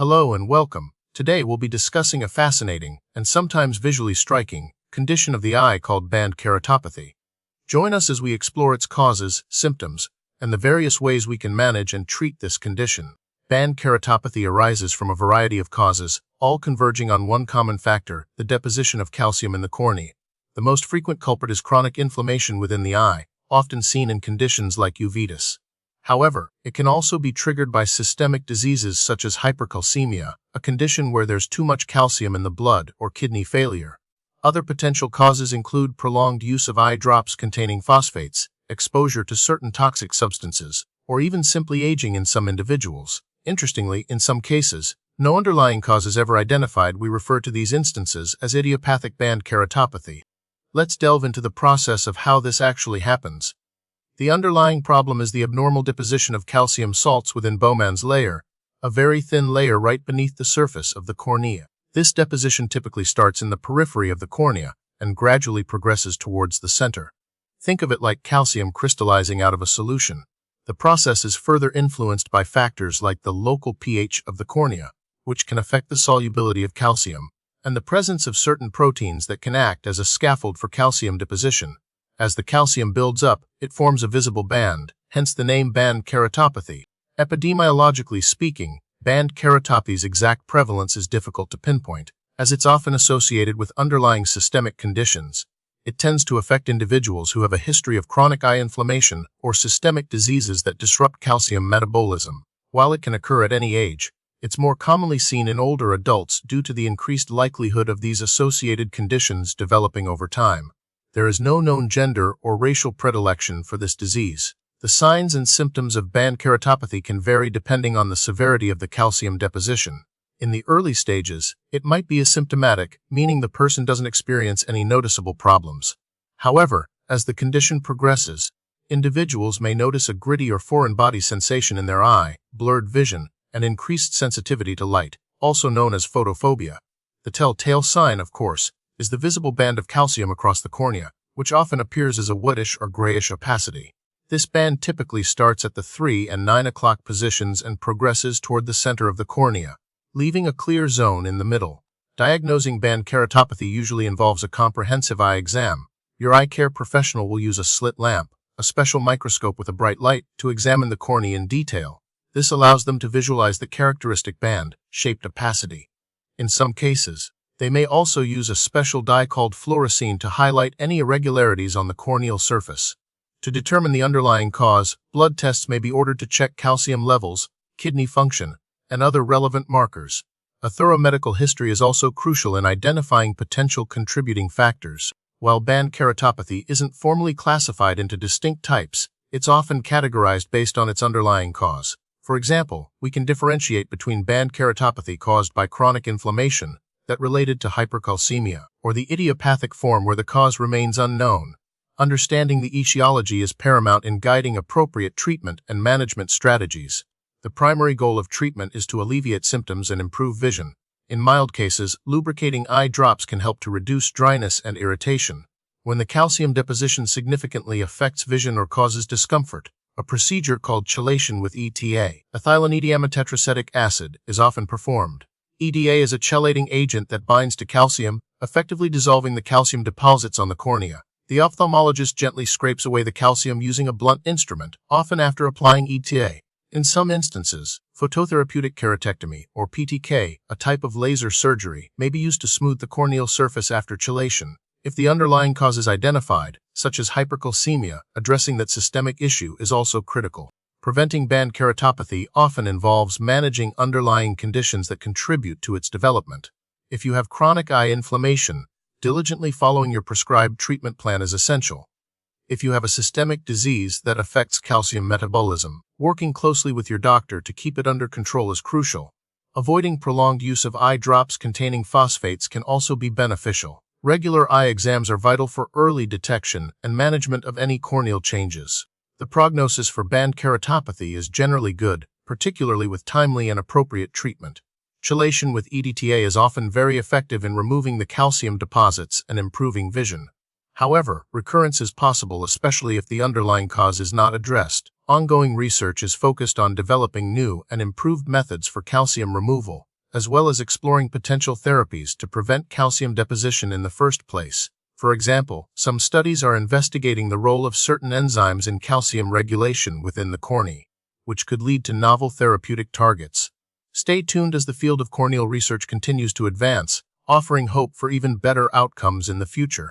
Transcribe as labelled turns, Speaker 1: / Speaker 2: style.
Speaker 1: Hello and welcome. Today we'll be discussing a fascinating, and sometimes visually striking, condition of the eye called band keratopathy. Join us as we explore its causes, symptoms, and the various ways we can manage and treat this condition. Band keratopathy arises from a variety of causes, all converging on one common factor, the deposition of calcium in the cornea. The most frequent culprit is chronic inflammation within the eye, often seen in conditions like uveitis. However, it can also be triggered by systemic diseases such as hypercalcemia, a condition where there's too much calcium in the blood, or kidney failure. Other potential causes include prolonged use of eye drops containing phosphates, exposure to certain toxic substances, or even simply aging in some individuals. Interestingly, in some cases, no underlying cause is ever identified. We refer to these instances as idiopathic band keratopathy. Let's delve into the process of how this actually happens. The underlying problem is the abnormal deposition of calcium salts within Bowman's layer, a very thin layer right beneath the surface of the cornea. This deposition typically starts in the periphery of the cornea and gradually progresses towards the center. Think of it like calcium crystallizing out of a solution. The process is further influenced by factors like the local pH of the cornea, which can affect the solubility of calcium, and the presence of certain proteins that can act as a scaffold for calcium deposition. As the calcium builds up, it forms a visible band, hence the name band keratopathy. Epidemiologically speaking, band keratopathy's exact prevalence is difficult to pinpoint, as it's often associated with underlying systemic conditions. It tends to affect individuals who have a history of chronic eye inflammation or systemic diseases that disrupt calcium metabolism. While it can occur at any age, it's more commonly seen in older adults due to the increased likelihood of these associated conditions developing over time. There is no known gender or racial predilection for this disease. The signs and symptoms of band keratopathy can vary depending on the severity of the calcium deposition. In the early stages, it might be asymptomatic, meaning the person doesn't experience any noticeable problems. However, as the condition progresses, individuals may notice a gritty or foreign body sensation in their eye, blurred vision, and increased sensitivity to light, also known as photophobia. The telltale sign, of course, is the visible band of calcium across the cornea, which often appears as a whitish or grayish opacity. This band typically starts at the 3 and 9 o'clock positions and progresses toward the center of the cornea, leaving a clear zone in the middle. Diagnosing band keratopathy usually involves a comprehensive eye exam. Your eye care professional will use a slit lamp, a special microscope with a bright light, to examine the cornea in detail. This allows them to visualize the characteristic band-shaped opacity. In some cases, they may also use a special dye called fluorescein to highlight any irregularities on the corneal surface. To determine the underlying cause, blood tests may be ordered to check calcium levels, kidney function, and other relevant markers. A thorough medical history is also crucial in identifying potential contributing factors. While band keratopathy isn't formally classified into distinct types, it's often categorized based on its underlying cause. For example, we can differentiate between band keratopathy caused by chronic inflammation that related to hypercalcemia, or the idiopathic form where the cause remains unknown. Understanding the etiology is paramount in guiding appropriate treatment and management strategies. The primary goal of treatment is to alleviate symptoms and improve vision. In mild cases, lubricating eye drops can help to reduce dryness and irritation. When the calcium deposition significantly affects vision or causes discomfort, a procedure called chelation with ETA, ethylene-diametetracetic acid, is often performed. EDA is a chelating agent that binds to calcium, effectively dissolving the calcium deposits on the cornea. The ophthalmologist gently scrapes away the calcium using a blunt instrument, often after applying ETA. In some instances, phototherapeutic keratectomy, or PTK, a type of laser surgery, may be used to smooth the corneal surface after chelation. If the underlying cause is identified, such as hypercalcemia, addressing that systemic issue is also critical. Preventing band keratopathy often involves managing underlying conditions that contribute to its development. If you have chronic eye inflammation, diligently following your prescribed treatment plan is essential. If you have a systemic disease that affects calcium metabolism, working closely with your doctor to keep it under control is crucial. Avoiding prolonged use of eye drops containing phosphates can also be beneficial. Regular eye exams are vital for early detection and management of any corneal changes. The prognosis for band keratopathy is generally good, particularly with timely and appropriate treatment. Chelation with EDTA is often very effective in removing the calcium deposits and improving vision. However, recurrence is possible, especially if the underlying cause is not addressed. Ongoing research is focused on developing new and improved methods for calcium removal. as well as exploring potential therapies to prevent calcium deposition in the first place. For example, some studies are investigating the role of certain enzymes in calcium regulation within the cornea, which could lead to novel therapeutic targets. Stay tuned as the field of corneal research continues to advance, offering hope for even better outcomes in the future.